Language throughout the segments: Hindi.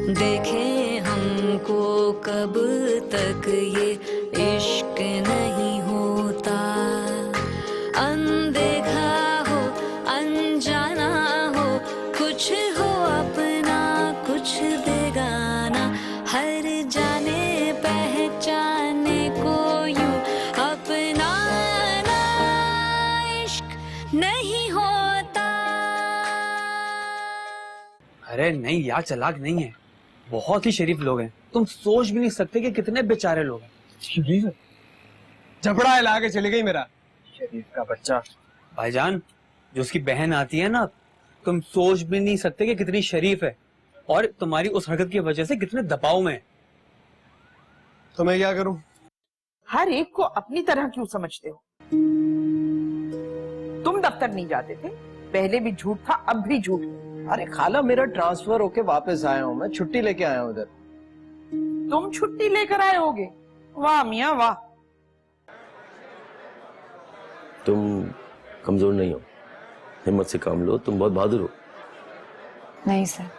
देखें हमको कब तक ये इश्क नहीं होता। अनदेखा हो अनजाना हो, कुछ हो अपना कुछ बेगाना, हर जाने पहचाने को यूं अपनाना इश्क नहीं होता। अरे नहीं यार, चालाक नहीं है, बहुत ही शरीफ लोग हैं। तुम सोच भी नहीं सकते कि कितने बेचारे लोग हैं। शरीफ झपड़ा हिला के चली गई मेरा शरीफ का बच्चा। भाईजान, जो उसकी बहन आती है ना, तुम सोच भी नहीं सकते कि कितनी शरीफ है और तुम्हारी उस हरकत की वजह से कितने दबाव में है। तो मैं क्या करूं? हर एक को अपनी तरह क्यों समझते हो? तुम दफ्तर नहीं जाते थे, पहले भी झूठ था अब भी झूठ है। अरे खाला, मेरा ट्रांसफर होके वापस आया हूँ, मैं छुट्टी लेके आया हूँ इधर। तुम छुट्टी लेकर आए होगे? वाह मियाँ वाह। तुम कमजोर नहीं हो, हिम्मत से काम लो, तुम बहुत बहादुर हो। नहीं सर,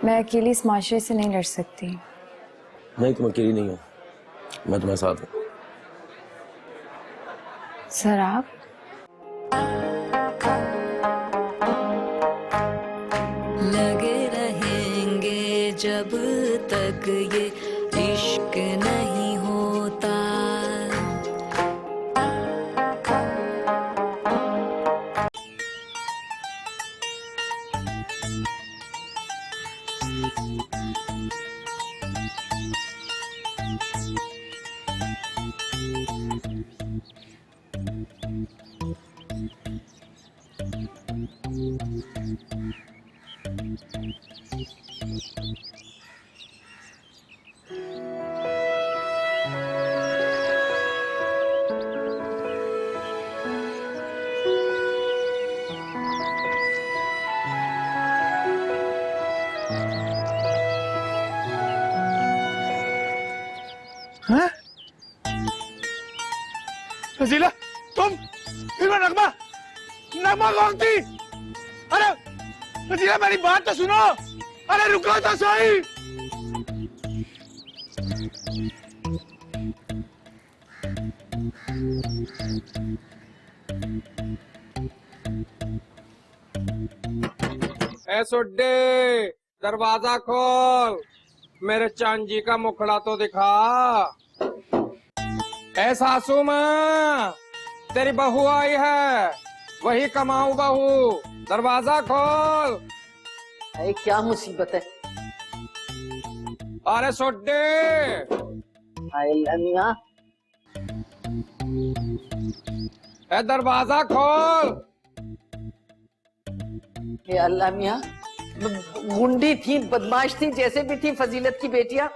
मैं अकेली इस माशरे से नहीं लड़ सकती। नहीं, तुम अकेली नहीं हो, मैं तुम्हारे साथ हूँ। सर आप? लगे रहेंगे जब तक ये इश्क नहीं होता। फजीला, तुम फिर नगमा नगमा कौन थी? अरे फजीला, मेरी बात तो सुनो। अरे रुको तो सही। ए सुड्डे, दरवाजा खोल, मेरे चांदी का मुखड़ा तो दिखा। ए सासू माँ, तेरी बहू आई है, वही कमाऊ बहू, दरवाजा खोल। अरे क्या मुसीबत है? अरे सोड्डे, मियाँ, ए दरवाजा खोल। ये अल्लाह मियाँ, गुंडी थी, बदमाश थी, जैसे भी थी फजीलत की बेटियां।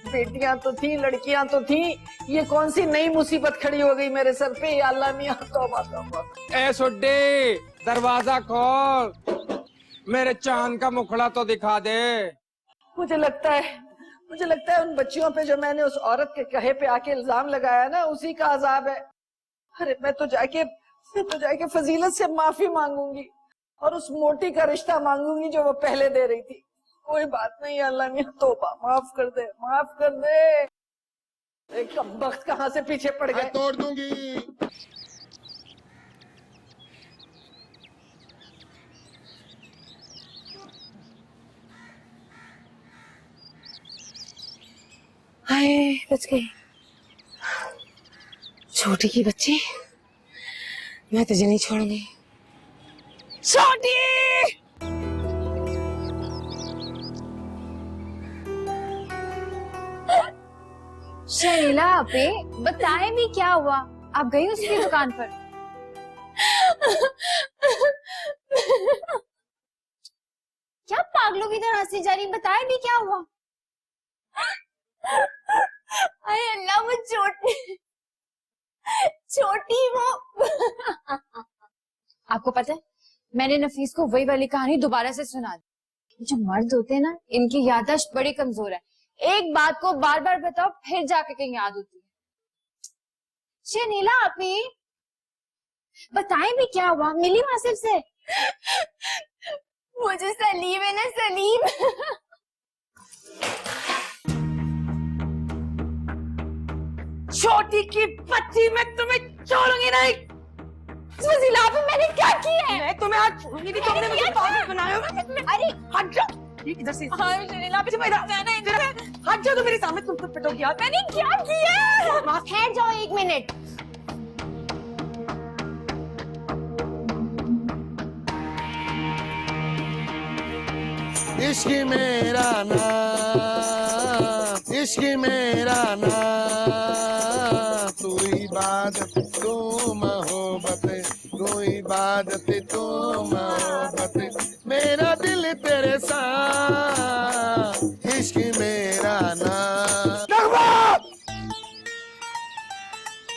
बेटियां तो थी, लड़कियां तो थी, ये कौन सी नई मुसीबत खड़ी हो गई मेरे सर पे? या अल्लाह मियाँ, तौबा तौबा। ए सुड्डे, दरवाजा खोल, मेरे चांद का मुखड़ा तो दिखा दे। मुझे लगता है उन बच्चियों पे जो मैंने उस औरत के कहे पे आके इल्जाम लगाया ना, उसी का अजाब है। अरे मैं तो जाके फजीलत से माफी मांगूंगी और उस मोटी का रिश्ता मांगूंगी जो वो पहले दे रही थी। कोई बात नहीं अल्लाह मियाँ, तौबा, माफ कर दे, माफ कर दे। एक वक्त कहाँ से पीछे पड़ गए। तोड़ दूंगी। हाय, बच गई। छोटी की बच्ची, मैं तुझे नहीं छोड़ूंगी। छोटी! शैला आपे, बताएं भी क्या हुआ? आप गई उसकी दुकान पर? क्या पागलों की तरह हंसी जा रही? बताएं भी क्या हुआ? अरे अल्लाह, वो छोटी वो। आपको पता है, मैंने नफीस को वही वाली कहानी दोबारा से सुना दी। जो मर्द होते हैं ना, इनकी याददाश्त बड़ी कमजोर है। एक बात को बार बार बताओ, फिर जाके कहीं याद होती है। शनीला आपी, बताएं भी क्या हुआ? मिली वासिफ से? मुझे सलीम है ना, सलीम छोटी की बच्ची, मैं तुम्हें छोड़ूंगी नहीं। फजीला आपी, मैंने क्या किया है? मैं तुम्हें आज छोड़ूंगी नहीं। तुमने मुझे पागल बनाया होगा। अरे हट जा इधर से। हाँ शर्मिला आपी, मैं जाना इधर है। हट जा, तो मेरे सामने तुमको पिटोगी। यार मैंने क्या किया? ठहर जाओ 1 मिनट। इश्क मेरा नाम, इश्क मेरा नाम, तू इबादत तू मोहब्बत, तू इबादत तू मोहब्बत, मेरा दिल तेरे साथ, इश्क मेरा नाम। नगमा!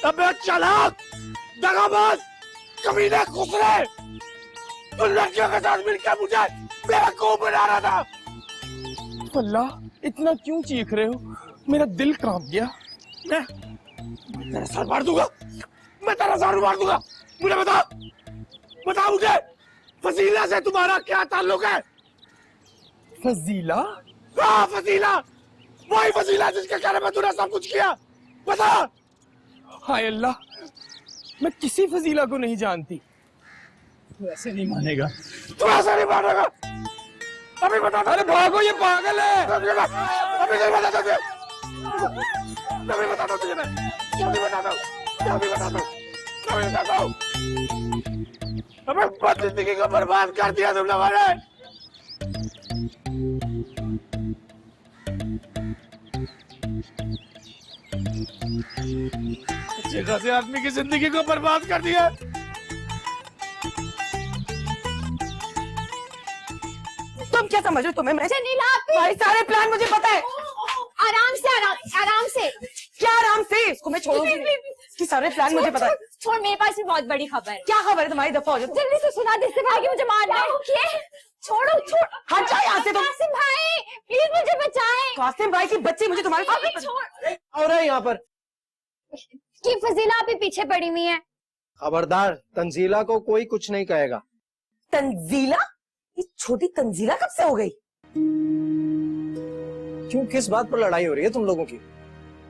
अबे चालाक, दगाबाज, कमीने, खुसरे, उन लड़कियों के साथ मिलकर मुझे बेवकूफ बना रहा था। अल्लाह, इतना क्यों चीख रहे हो? मेरा दिल कांप गया। मैं तेरा सर मार दूंगा, मैं तेरा सर मार दूंगा। मुझे बता, बता मुझे, फजीला से तुम्हारा क्या ताल्लुक है? फजीला? हाँ फजीला, वही फजीला जिसके कारण में तूने सब कुछ किया। बता। हाय अल्लाह, मैं किसी फजीला को नहीं जानती। तू ऐसे नहीं मानेगा, तू ऐसे नहीं मानेगा। अभी बता। अरे भागो, ये पागल है। अभी नहीं बताता तुझे, अभी बताता तुझे मैं, अभी बताता हूँ, अभी बताता हूँ, अभी बताता हूँ। अबे बस जिंदगी को बर्बाद कर दिया तुमने हमारे। अच्छे खासे आदमी की जिंदगी को बर्बाद कर दिया। तुम क्या समझ रहे हो? तुम्हें मैं शर्मिला आपी, तुम्हारे सारे प्लान मुझे पता है। आराम से, आराम से। क्या आराम से? इसको मैं छोड़ूंगी नहीं। इसके सारे प्लान मुझे पता है। छोड़, मेरे पास भी बहुत बड़ी खबर है। क्या खबर है तुम्हारी? दफा हो जाओ। जल्दी से सुना दे, इससे भाई कि मुझे मार दे। छोड़ो, छोड़। हट जाओ यहाँ से तुम। कासिम भाई, प्लीज मुझे बचाएं। कासिम भाई की बच्ची मुझे तुम्हारे अभी छोड़। और है यहाँ पर कि फजीला अभी पीछे पड़ी हुई है। खबरदार, तंजीला को कोई कुछ नहीं कहेगा। तंजीला? ये छोटी तंजीला कब से हो गई? क्यों, किस बात पर लड़ाई हो रही है तुम लोगों की?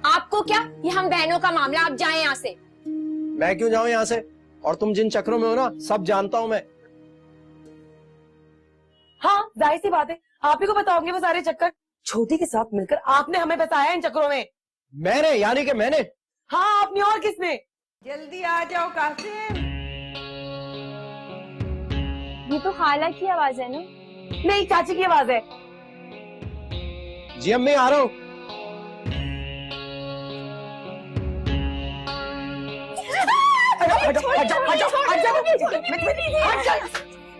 आपको क्या, ये हम बहनों का मामला, आप जाएं यहाँ से। मैं क्यों जाऊं यहाँ से? और तुम जिन चक्रों में हो ना, सब जानता हूं मैं। हाँ जाहिर सी बात है, आप ही को बताओगे वो सारे चक्कर। छोटी के साथ मिलकर आपने हमें बताया इन चक्रों में। मैंने, यानी कि मैंने? हाँ आपने, और किसने? जल्दी आ जाओ कासिम। ये तो खाला की आवाज है ना? नहीं, चाची की आवाज है। जी अम्मी, आ रहा हूँ।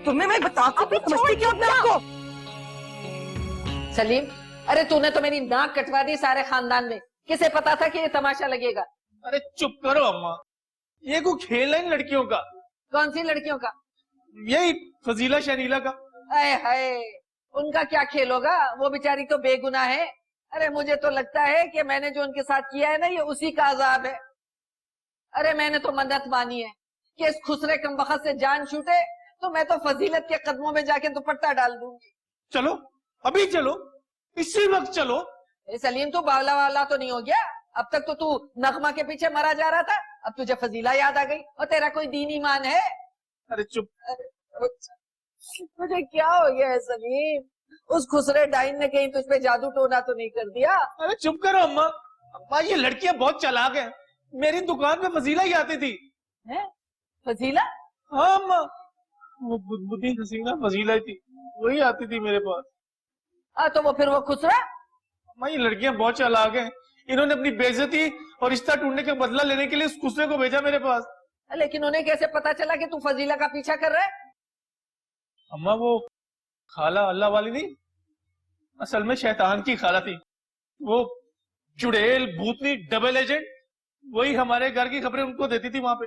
तुम्हें मैं बताती हूँ, समझती क्यों अपने आप को? सलीम, अरे तूने तो मेरी नाक कटवा दी सारे खानदान में। किसे पता था कि ये तमाशा लगेगा? अरे चुप करो अम्मा, ये को खेल है इन लड़कियों का। कौन सी लड़कियों का? यही फजीला शरीला का। अय हाय, उनका क्या खेल होगा? वो बेचारी तो बेगुनाह है। अरे मुझे तो लगता है कि मैंने जो उनके साथ किया है ना, ये उसी का अजाब है। अरे मैंने तो मन्नत मानी है कि इस खुसरे कमबख्त से जान छूटे तो मैं तो फजीलत के कदमों में जाके दुपट्टा डाल दूंगी। चलो अभी चलो, इसी वक्त चलो। ए सलीम, तू बावला वाला तो नहीं हो गया? अब तक तो तू नगमा के पीछे मरा जा रहा था, अब तुझे फजीला याद आ गई। और तेरा कोई दीन ईमान है? अरे चुप। मुझे क्या हो गया है सलीम? उस खुसरे डाइन ने कहीं तुझ पे जादू टोना तो नहीं कर दिया? अरे चुप करो अम्मा, अम्मा ये लड़कियां बहुत चालाक हैं। मेरी दुकान पे फजीला ही आती थी। है फजीला? हाँ अम्मा, वो बुद्धि हसीना फजीला ही थी, वही आती थी मेरे पास। तो वो फिर वो खुसरा? अम्मा ये लड़कियां बहुत चालाक हैं, इन्होंने अपनी बेइज्जती और रिश्ता टूटने का बदला लेने के लिए उस खुसरे को भेजा मेरे पास। लेकिन उन्हें कैसे पता चला कि तू फजीला का पीछा कर रहा है? अम्मा वो खाला अल्लाह वाली नहीं, असल में शैतान की खाला थी। वो चुड़ैल भूतनी डबल एजेंट, वही हमारे घर की खबरें उनको देती थी वहां पे।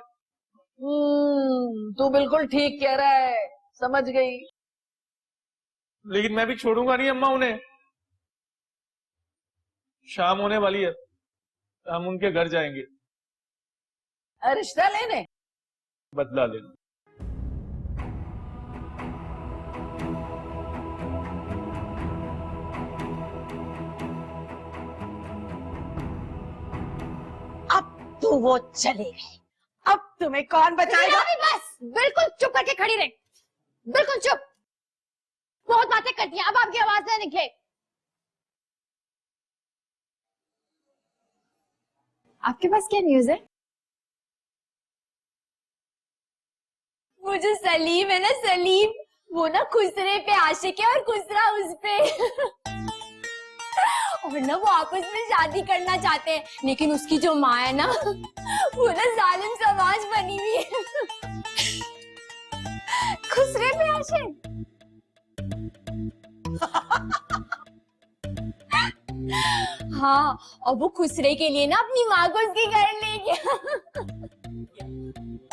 तू बिल्कुल ठीक कह रहा है, समझ गई। लेकिन मैं भी छोड़ूंगा नहीं अम्मा उन्हें। शाम होने वाली है, हम उनके घर जाएंगे रिश्ता लेने, बदला लेने। तो वो चले गए, अब तुम्हें कौन बचाएगा? अभी बस, बिल्कुल चुप करके खड़ी रहे, बिल्कुल चुप। बहुत बातें करती हैं, अब आपकी आवाज ना निकले। आपके पास क्या न्यूज़ है? वो जो सलीम है ना, सलीम, वो ना खुसरे पे आशिक है और खुसरा उस पे। और ना वो आपस में शादी करना चाहते हैं, लेकिन उसकी जो माँ है ना, वो ना जालिम समाज बनी हुई है। खुसरे पे आशिक। हाँ, और वो खुसरे के लिए ना अपनी माँ को उसके घर ले गया।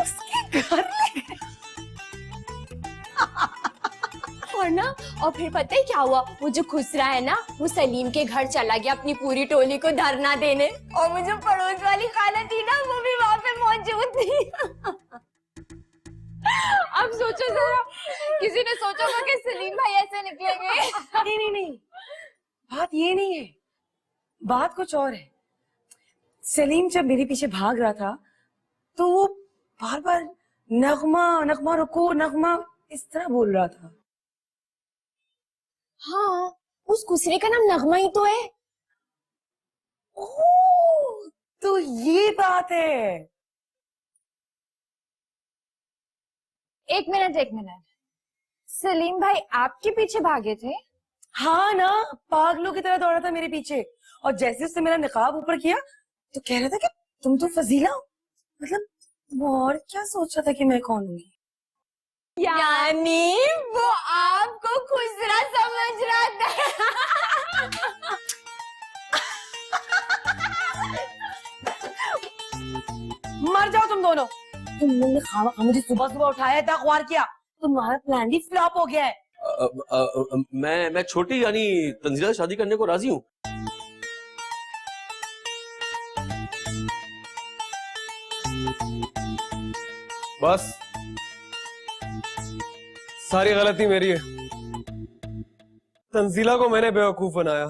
उसके घर ले गया। और ना, और फिर पता है क्या हुआ? वो जो खुसरा है ना, वो सलीम के घर चला गया अपनी पूरी टोली को धरना देने, और वो जो पड़ोस वाली खाला थी ना, वो भी वहां पे मौजूद थी। अब सोचो जरा, किसी ने सोचा होगा कि सलीम भाई ऐसे निकलेंगे? नहीं नहीं नहीं, बात ये नहीं है, बात कुछ और है। सलीम जब मेरे पीछे भाग रहा था तो वो बार बार नगमा नगमा रुको नगमा इस तरह बोल रहा था। हाँ, उस खुसरे का नाम नगमा ही तो है। ओह, तो ये बात है। एक मिनट, सलीम भाई आपके पीछे भागे थे? हाँ ना, पागलों की तरह दौड़ा था मेरे पीछे, और जैसे उसने मेरा निकाब ऊपर किया तो कह रहा था कि तुम तो फजीला हो। मतलब वो और क्या सोच रहा था कि मैं कौन हूँ? यानी वो आपको खुसरा समझ रहा था। मर जाओ तुम दोनों। तुम लोगों ने खामा मुझे सुबह सुबह उठाया था, ख्वार किया, तुम्हारा प्लान भी फ्लॉप हो गया है। मैं छोटी यानी तंजीला से शादी करने को राजी हूँ। बस सारी गलती मेरी है, तंजीला को मैंने बेवकूफ बनाया।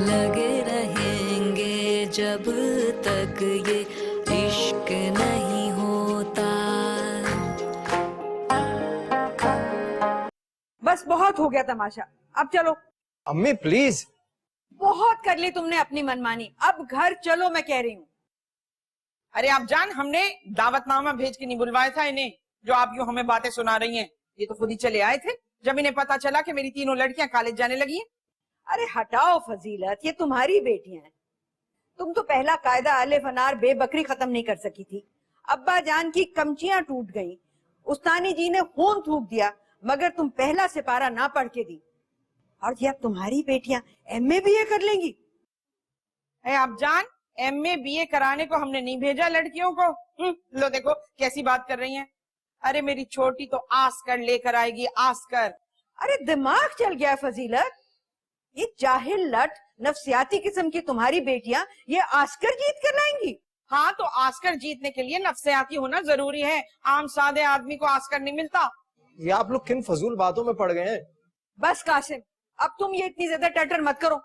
लगे रहेंगे जब तक ये इश्क नहीं होता। बस बहुत हो गया तमाशा, अब चलो। अम्मी प्लीज। बहुत कर ली तुमने अपनी मनमानी, अब घर चलो, मैं कह रही हूँ। अरे आप जान, हमने दावतनामा भेज के नहीं बुलवाया था इन्हें, जो आप यूं हमें बातें सुना रही हैं। ये तो खुद ही चले आए थे जब इन्हें पता चला कि मेरी तीनों लड़कियां कॉलेज जाने लगी हैं। अरे हटाओ फजीलत, ये तुम्हारी बेटियां हैं। तुम तो पहला कायदा अलिफ अनार बेबकरी खत्म नहीं कर सकी थी। अब्बा जान की कमचियां टूट गईं, उस्तानी जी ने खून थूक दिया, मगर तुम पहला सिपारा ना पढ़ के दी। और ये अब तुम्हारी बेटियां एमए बीए कर लेंगी। आप जान, एमए बीए कराने को हमने नहीं भेजा लड़कियों को। लो देखो कैसी बात कर रही हैं। अरे मेरी छोटी तो आस्कर लेकर आएगी, आस्कर। अरे दिमाग चल गया फजीलत, ये जाहिल लट नफसियाती किस्म की तुम्हारी बेटियां ये आस्कर जीत कर लाएंगी। हाँ, तो आस्कर जीतने के लिए नफसियाती होना जरूरी है, आम सादे आदमी को आस्कर नहीं मिलता। ये आप लोग किन फजूल बातों में पड़ गए हैं? बस कासिम, अब तुम ये इतनी ज्यादा टटर मत करो,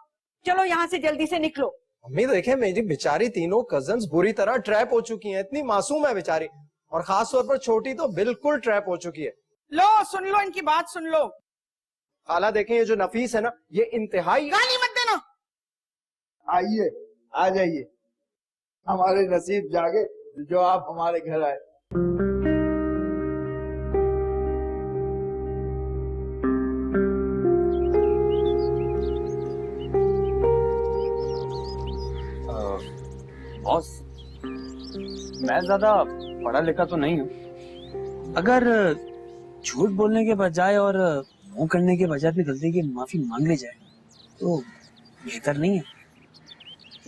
चलो यहाँ से जल्दी से निकलो। अम्मी देखे, मेरी बेचारी तीनों कजन्स बुरी तरह ट्रैप हो चुकी हैं। इतनी मासूम है बेचारी, और खास तौर पर छोटी तो बिल्कुल ट्रैप हो चुकी है। लो सुन लो, इनकी बात सुन लो। खाला देखें, ये जो नफीस है ना, ये इंतहाई। गाली मत देना। आइए, आ जाइए, हमारे नसीब जागे जो आप हमारे घर आए। बॉस, मैं ज्यादा पढ़ा लिखा तो नहीं हूँ। अगर झूठ बोलने के बजाय और मुंह करने के बजाय अपनी गलती की माफी मांग ली जाए तो बेहतर नहीं है?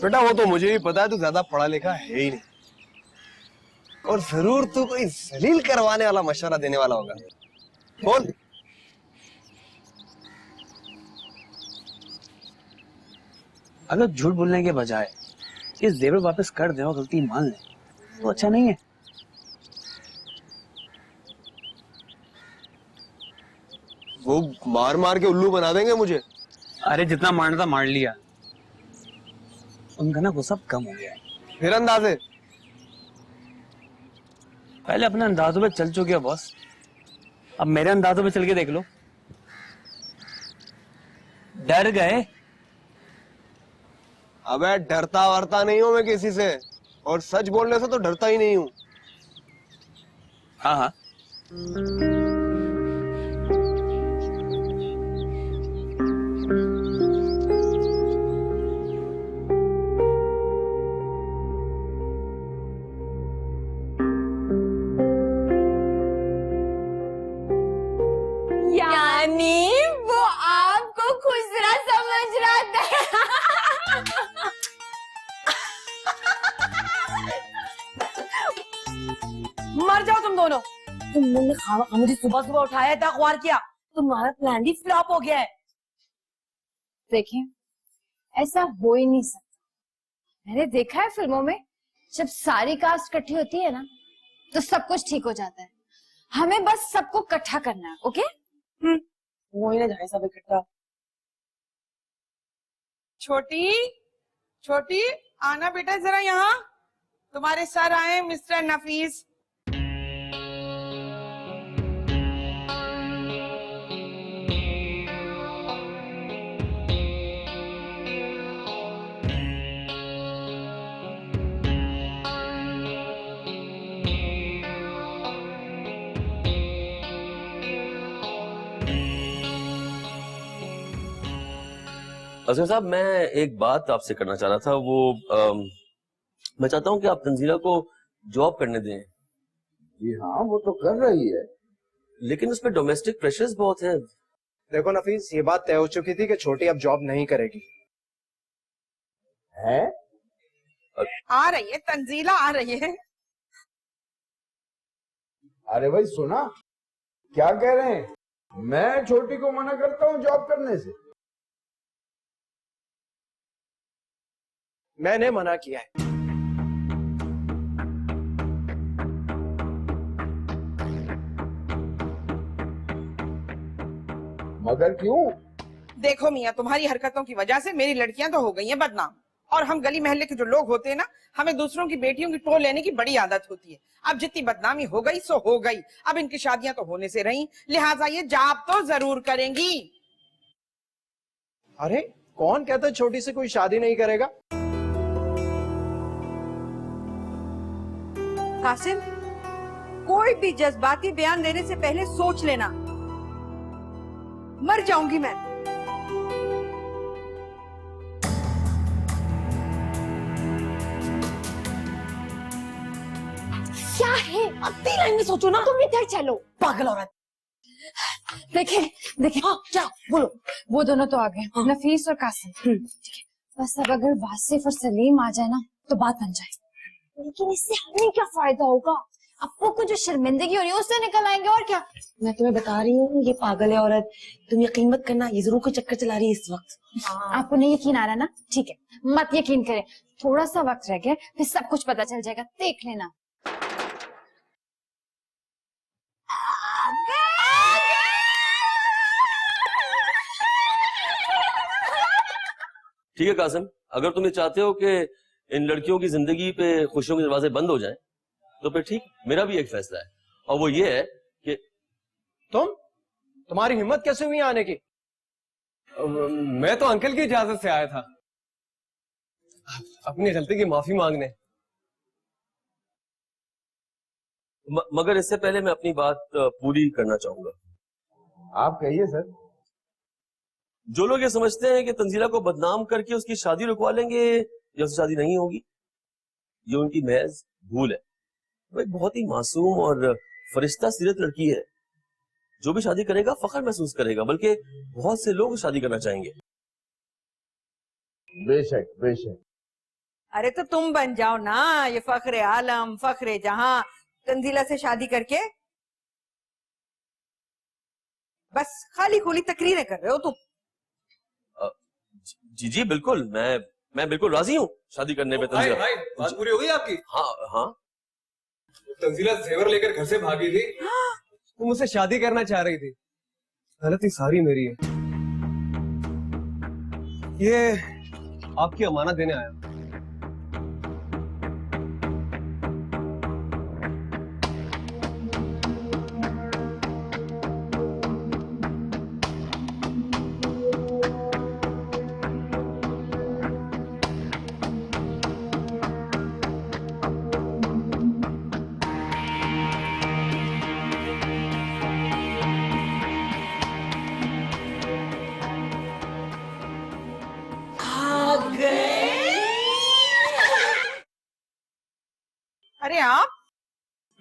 बेटा वो तो मुझे भी पता है, तू ज्यादा पढ़ा लिखा है ही नहीं, और जरूर तू कोई जलील करवाने वाला मशवरा देने वाला होगा। बोल। अगर झूठ बोलने के बजाय ये जेवर वापस कर दे और गलती मान ले तो अच्छा नहीं है? वो मार मार के उल्लू बना देंगे मुझे। अरे जितना मारना था मार लिया, उनका ना गुस्सा कम हो गया है। फिर अंदाजे पहले अपने अंदाजों पे चल चुके हो बॉस, अब मेरे अंदाजों पे चल के देख लो। डर गए? अबे डरता वरता नहीं हूं मैं किसी से, और सच बोलने से तो डरता ही नहीं हूं। हाँ हाँ, यानी वो आपको खुसरा समझ रहा था। मर जाओ तुम दोनों। तुमने मुझे सुबह सुबह उठाया था, अखबार किया, तुम्हारा प्लान ही फ्लॉप हो गया है। देखिए, ऐसा हो ही नहीं सकता। मैंने देखा है फिल्मों में, जब सारी कास्ट इकट्ठी होती है ना तो सब कुछ ठीक हो जाता है। हमें बस सबको इकट्ठा करना है, ओके? वही ना जाए सब इकट्ठा। छोटी छोटी आना बेटा जरा यहाँ, तुम्हारे सर आए मिस्टर नफीस। असगर साहब, मैं एक बात आपसे करना चाह रहा था। वो मैं चाहता हूं कि आप तंजीला को जॉब करने दें। जी हाँ, वो तो कर रही है। लेकिन उसमें डोमेस्टिक प्रेशर्स बहुत हैं। देखो नफीस, ये बात तय हो चुकी थी कि छोटी अब जॉब नहीं करेगी। है? आ रही है तंजीला, आ रही है। अरे भाई सुना, क्या कह रहे हैं? मैं छोटी को मना करता हूँ जॉब करने से? मैंने मना किया है। मगर क्यों? देखो मियाँ, तुम्हारी हरकतों की वजह से मेरी लड़कियां तो हो गई हैं बदनाम, और हम गली मोहल्ले के जो लोग होते हैं ना, हमें दूसरों की बेटियों की टो लेने की बड़ी आदत होती है। अब जितनी बदनामी हो गई सो हो गई, अब इनकी शादियां तो होने से रही, लिहाजा ये जॉब तो जरूर करेंगी। अरे कौन कहता है छोटी से कोई शादी नहीं करेगा? कासिम, कोई भी जज्बाती बयान देने से पहले सोच लेना। मर जाऊंगी मैं। क्या है? अपनी लाइन में सोचो ना। तुम इधर चलो। पागल औरत। देखे देखे, हाँ क्या बोलो। वो दोनों तो आ गए, नफीस और कासिम। ठीक है, बस अब अगर वासिफ और सलीम आ जाए ना तो बात बन जाए। लेकिन इससे हमें क्या फायदा होगा? आपको को जो शर्मिंदगी हो रही है उससे निकल आएंगे, और क्या। मैं तुम्हें बता रही हूँ, ये पागल है औरत। तुम यकीन मत करना, ये जरूर कोई चक्कर चला रही है इस वक्त। आपको नहीं यकीन आ रहा ना? ठीक है, मत यकीन करें। थोड़ा सा वक्त रह गया, फिर सब कुछ पता चल जाएगा, देख लेना। ठीक है कासिम, अगर तुम ये चाहते हो कि इन लड़कियों की जिंदगी पे खुशियों के दरवाजे बंद हो जाएं, तो फिर ठीक, मेरा भी एक फैसला है, और वो ये है कि तुम्हारी हिम्मत कैसे हुई आने की? मैं तो अंकल की इजाजत से आया था, अपनी गलती की माफी मांगने। मगर इससे पहले मैं अपनी बात पूरी करना चाहूंगा। आप कहिए सर। जो लोग ये समझते हैं कि तंजीला को बदनाम करके उसकी शादी रुकवा लेंगे या उसकी शादी नहीं होगी, ये उनकी महज भूल है। वो एक बहुत ही मासूम और फरिश्ता सीरत लड़की है। जो भी शादी करेगा फख्र महसूस करेगा, बल्कि बहुत से लोग शादी करना चाहेंगे। बेशक बेशक। अरे तो तुम बन जाओ ना ये फख्रे आलम, फख्रे जहां, तंजीला से शादी करके। बस खाली खुली तकरीरें कर रहे हो तुम। जी जी बिल्कुल, मैं बिल्कुल राजी हूँ शादी करने पे। भाई, बात पूरी हो गई आपकी? हाँ हाँ। तंजीला जेवर लेकर घर से भागी थी, तुम मुझसे शादी करना चाह रही थी, गलती सारी मेरी है। ये आपकी अमानत देने आया। अरे आप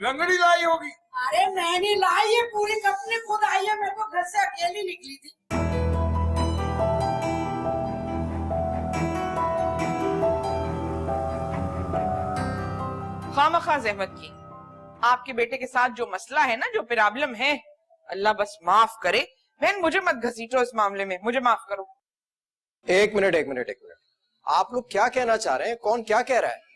लंगड़ी लाई होगी। अरे मैं नहीं लाई, ये पूरी कंपनी खुद आई है, मैं तो घर से अकेली निकली थी। खामखा जहमत की। आपके बेटे के साथ जो मसला है ना, जो प्रॉब्लम है, अल्लाह बस माफ करे। बहन मुझे मत घसीटो इस मामले में, मुझे माफ करो। एक मिनट। आप लोग क्या कहना चाह रहे हैं? कौन क्या कह रहा है?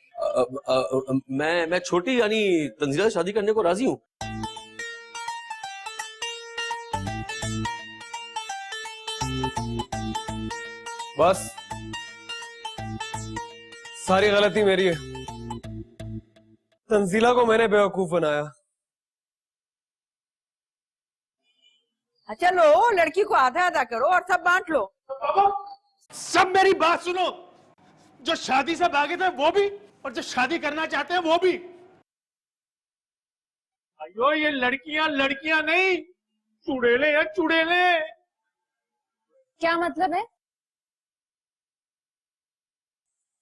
मैं छोटी यानी तंजीला से शादी करने को राजी हूँ। बस सारी गलती मेरी है। तंजीला को मैंने बेवकूफ बनाया। चलो लड़की को आधा आधा करो और सब बांट लो। सब मेरी बात सुनो, जो शादी से भागे थे वो भी, और जो शादी करना चाहते हैं वो भी। अयो ये लड़कियां नहीं, चुड़ैले हैं, चुड़ैले। क्या मतलब है?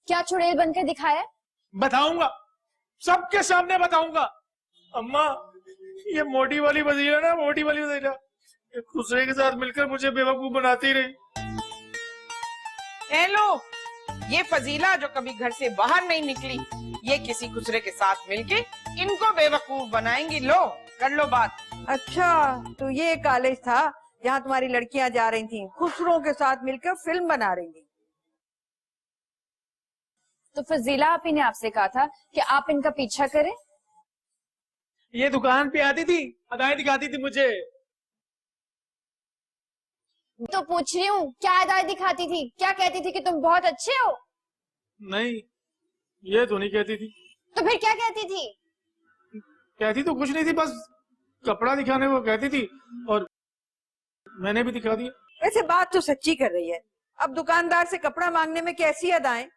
क्या चुड़ैल बनकर दिखाया? बताऊंगा, सबके सामने बताऊंगा। अम्मा ये मोटी वाली वजीरा ना, मोटी वाली वजीरा एक दूसरे के साथ मिलकर मुझे बेवकूफ बनाती रही। लो, ये फजीला जो कभी घर से बाहर नहीं निकली, ये किसी दूसरे के साथ मिलके इनको बेवकूफ बनाएंगी। लो कर लो बात। अच्छा, तो ये कॉलेज था जहाँ तुम्हारी लड़कियां जा रही थीं, खुसरों के साथ मिलकर फिल्म बना रही थी। तो फजीला आपी ने आपसे कहा था कि आप इनका पीछा करें। ये दुकान पे आती थी, अदाएं दिखाती थी मुझे। तो पूछ रही हूँ, क्या अदाएं दिखाती थी? क्या कहती थी कि तुम बहुत अच्छे हो? नहीं, ये तो नहीं कहती थी। तो फिर क्या कहती थी? कहती तो कुछ नहीं थी, बस कपड़ा दिखाने को कहती थी और मैंने भी दिखा दिया। वैसे बात तो सच्ची कर रही है। अब दुकानदार से कपड़ा मांगने में कैसी अदाएं?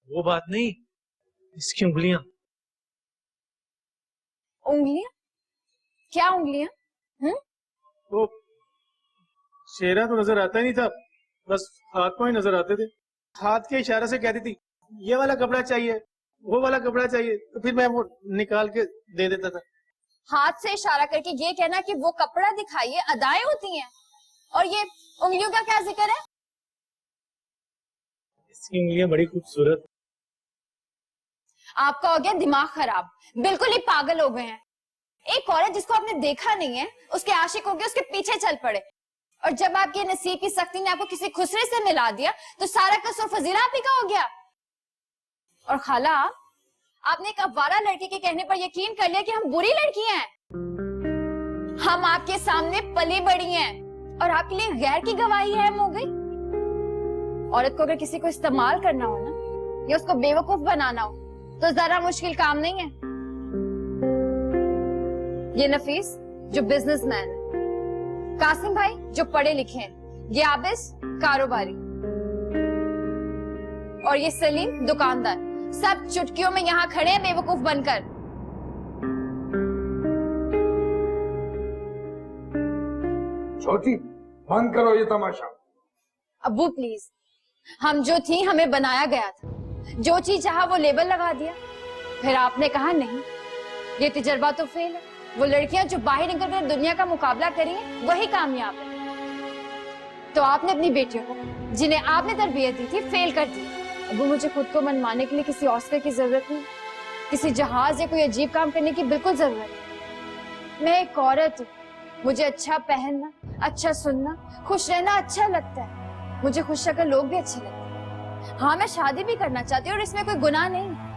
वो बात नहीं, इसकी उंगलियां। उंगलियां? क्या उंगलियां? वो चेहरा तो नजर आता ही नहीं था, बस हाथ पांव ही नजर आते थे। हाथ के इशारे से कहती थी ये वाला कपड़ा चाहिए, वो वाला कपड़ा चाहिए, तो फिर मैं वो निकाल के दे देता था। हाथ से इशारा करके ये कहना कि वो कपड़ा दिखाइए अदाएं होती हैं, और ये उंगलियों का क्या जिक्र है? इसकी उंगलियां बड़ी खूबसूरत। आपका हो गया दिमाग खराब, बिल्कुल ही पागल हो गए हैं। एक औरत जिसको आपने देखा नहीं है, उसके आशिक हो गए, उसके पीछे चल पड़े, और जब आपके नसीब की सख्ती ने आपको किसी खुसरे से मिला दिया तो सारा कसूर फजीला आपी का हो गया। और खाला, आपने एक अवारा लड़की के कहने पर यकीन कर लिया कि हम बुरी लड़की हैं। हम आपके सामने पली बड़ी हैं और आपके लिए गैर की गवाही है हो गई। औरत को अगर किसी को इस्तेमाल करना हो ना, या उसको बेवकूफ बनाना हो, तो जरा मुश्किल काम नहीं है। ये नफीस जो बिजनेसमैन है, कासिम भाई जो पढ़े लिखे हैं, ये आबिस कारोबारी, और ये सलीम दुकानदार, सब चुटकियों में यहाँ खड़े हैं बेवकूफ बनकर। छोटी बंद करो ये तमाशा। अब्बू प्लीज, हम जो थी हमें बनाया गया था, जो चीज चाहा वो लेबल लगा दिया, फिर आपने कहा नहीं, ये तजर्बा तो फेल है। वो लड़कियां जो बाहर निकलकर दुनिया का मुकाबला करेंगी वही कामयाब है। तो आपने अपनी बेटियों को, जिन्हें आपने तरबियत दी थी, फेल कर दी। अब्बू मुझे खुद को मनवाने के लिए किसी ऑस्कर की जरूरत नहीं, किसी जहाज या कोई अजीब काम करने की बिल्कुल जरूरत नहीं। मैं एक औरत हूँ, मुझे अच्छा पहनना, अच्छा सुनना, खुश रहना अच्छा लगता है। मुझे खुश शक्ल लोग भी अच्छे लगते हैं। हाँ, मैं शादी भी करना चाहती हूँ और इसमें कोई गुनाह नहीं।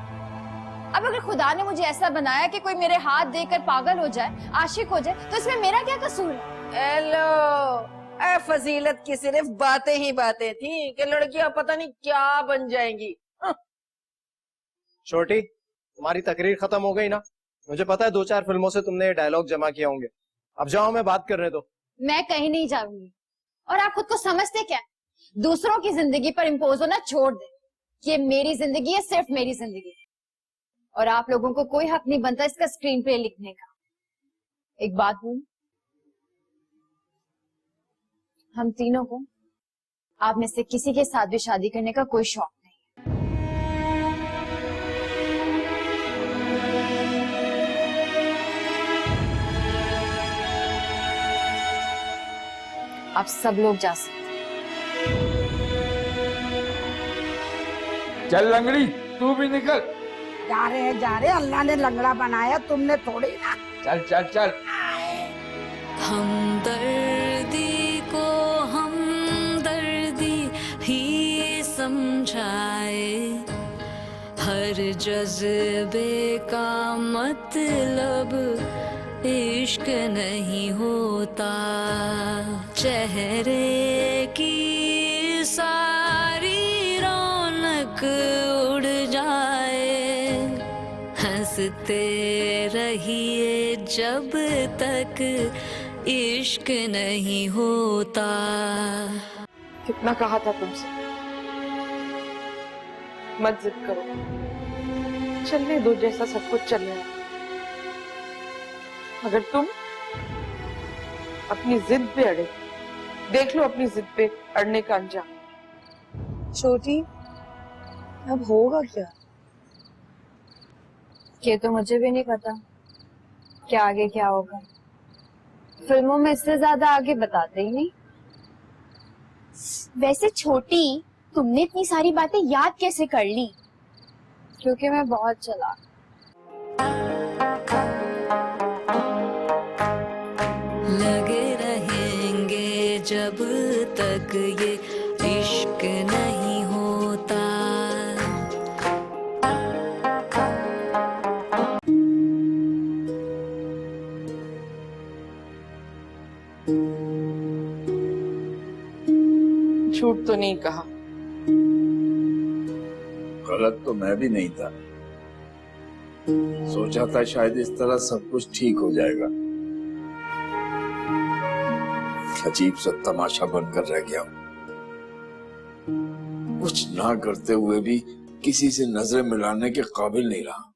अब अगर खुदा ने मुझे ऐसा बनाया कि कोई मेरे हाथ देकर पागल हो जाए, आशिक हो जाए, तो इसमें मेरा क्या कसूर है? हेलो। ए फजीलत की सिर्फ बातें ही बातें थी कि लड़कियां पता नहीं क्या बन जाएंगी। छोटी, तुम्हारी तकरीर खत्म हो गई ना? मुझे पता है 2-4 फिल्मों से तुमने ये डायलॉग जमा किए होंगे। अब जाओ, मैं बात करने दो। मैं कहीं नहीं जाऊंगी। और आप खुद को समझते क्या? दूसरों की जिंदगी पर इम्पोज होना छोड़ दे। ये मेरी जिंदगी है, सिर्फ मेरी जिंदगी। और आप लोगों को कोई हक नहीं बनता इसका स्क्रीन प्ले लिखने का। एक बात बोलूं, हम तीनों को आप में से किसी के साथ भी शादी करने का कोई शौक नहीं। आप सब लोग जा सकते। चल लंगड़ी, तू भी निकल। जा रहे अल्लाह ने लंगड़ा बनाया, तुमने थोड़ी ना। चल चल चल। हमदर्दी को हमदर्दी ही समझाए, हर जज्बे का मतलब इश्क नहीं होता। चेहरे की सारी रौनक उड़ जाए, हंसते रहिए जब तक इश्क नहीं होता। कितना कहा था तुमसे, मत जिद करो, चलने दो जैसा सब कुछ चल रहा है। अगर तुम अपनी जिद पे अड़े, देख लो अपनी जिद पे अड़ने का अंजाम। छोटी, अब होगा क्या? ये तो मुझे भी नहीं पता क्या आगे क्या होगा। फिल्मों में इससे ज्यादा आगे बताते ही नहीं। वैसे छोटी, तुमने इतनी सारी बातें याद कैसे कर ली? क्योंकि मैं बहुत चालाक। लगे रहेंगे जब तक ये इश्क नहीं होता। झूठ तो नहीं कहा। गलत तो मैं भी नहीं था। सोचा था शायद इस तरह सब कुछ ठीक हो जाएगा। अजीब सा तमाशा बनकर रह गया हूं। कुछ ना करते हुए भी किसी से नजरें मिलाने के काबिल नहीं रहा।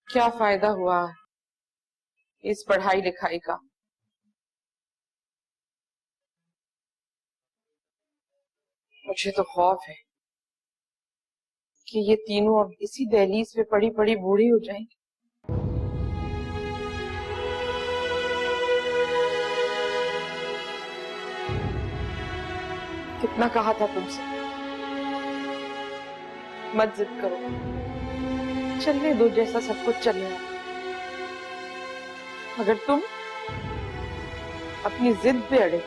क्या फायदा हुआ इस पढ़ाई लिखाई का? मुझे तो खौफ है कि ये तीनों अब इसी दहलीज पे पड़ी पड़ी बूढ़ी हो जाएंगी। कितना कहा था तुमसे, मत जिद करो, चलने दो जैसा सब कुछ चल रहा है। अगर तुम अपनी जिद पे अड़े,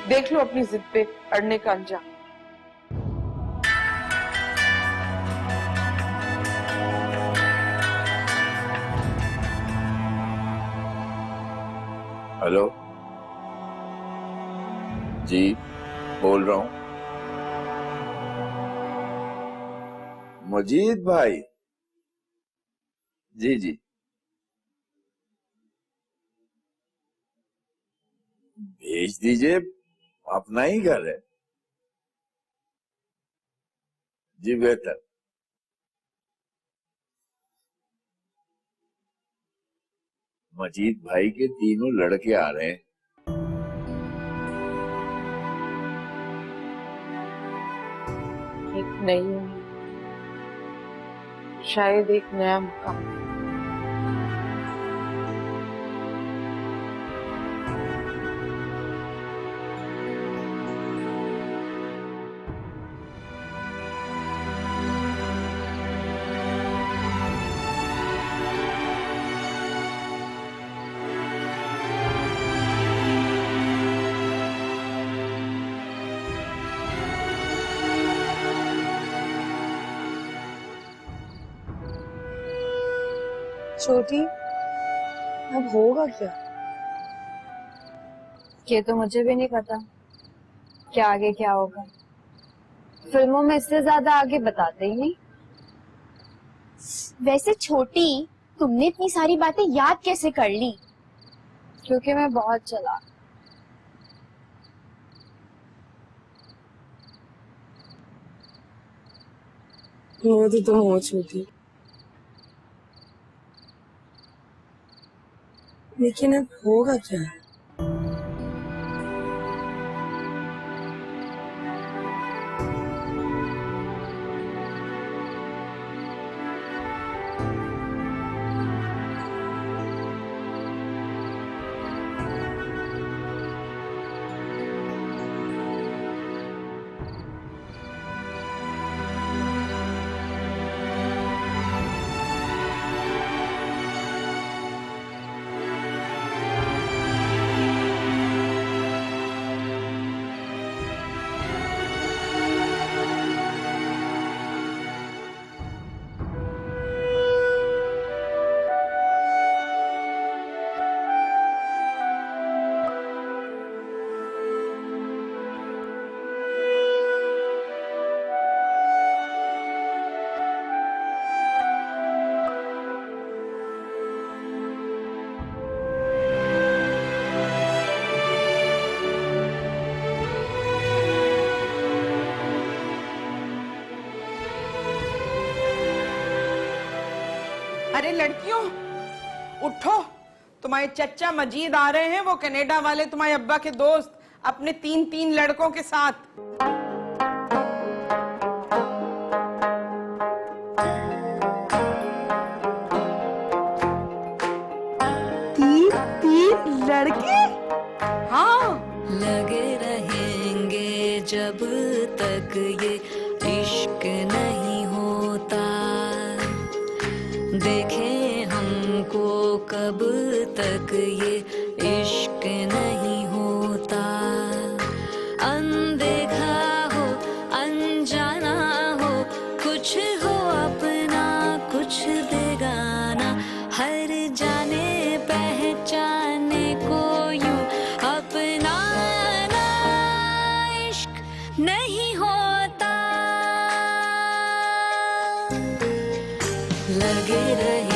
देख लो अपनी जिद पे अड़ने का अंजाम। हेलो जी, बोल रहा हूं। मजीद भाई? जी जी, भेज दीजिए, अपना ही घर है। जी बेहतर। मजीद भाई के तीनों लड़के आ रहे हैं। एक नई उम्मीद, शायद एक नया मुकाम। छोटी, अब होगा क्या? ये तो मुझे भी नहीं पता क्या आगे क्या होगा। फिल्मों में इससे ज्यादा आगे बताते ही नहीं। वैसे छोटी, तुमने इतनी सारी बातें याद कैसे कर ली? क्योंकि मैं बहुत चालाक। वो तो तुम हो छोटी, लेकिन अब होगा क्या? अरे लड़कियों उठो, तुम्हारे चचा मजीद आ रहे हैं, वो कनाडा वाले तुम्हारे अब्बा के दोस्त, अपने 3 लड़कों के साथ। तीन लड़के? हाँ। लगे रहेंगे जब तक ये इश्क नहीं होता, देखें हमको कब तक ये इश्क नहीं होता। अनदेखा हो अनजाना हो, कुछ हो अपना कुछ बेगाना, हर जाने पहचाने को यूं अपनाना इश्क नहीं होता। लगे रहे